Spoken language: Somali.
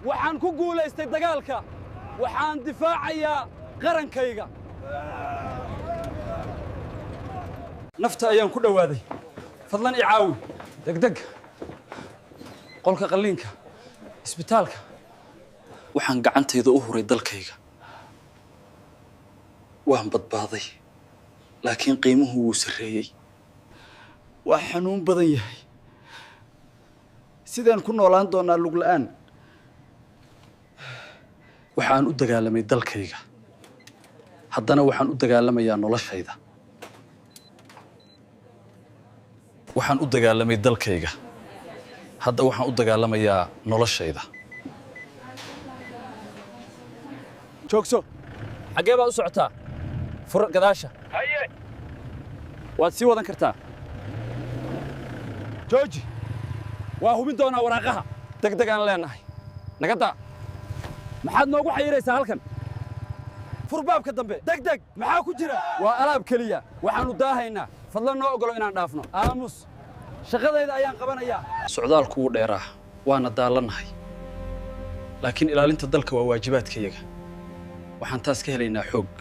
waxaan ku guulaystay dagaalka waxaan difaacayaa qarankayga nafta ayaan ku dhawaaday fadlan i caawi degdeg qolka qalliinka isbitaalka waxaan gacantayda u huray dalkayga waan badbaaday laakiin qiimuhu wuu sareeyay waa xanuun badan yahay sidaan ku noolaan doonaa lug la'aan waxaan u dagaalamay dalkayga haddana waxaan u dagaalamayaa noloshayda waxaan u dagaalamay dalkayga hadda waxaan u dagaalamayaa noloshayda joogso xagee baad u socotaa fur gadaasha haye waad sii wadan kartaa jooji waa hubin doonaa waraaqaha degdeg aan leenahay naga daa maxaad noogu xayiraysaa halkan fur baabka dambe degdeg maxaa ku jira waa alaab keliya waxaanu daahaynaa fadlan noo ogolo inaan dhaafno aamus shaqadayda ayaan qabanayaa socdaalku wuu dheeraa waana daalanahay laakiin ilaalinta dalka waa waajibaadkayaga waxaan taas ka helaynaa xoog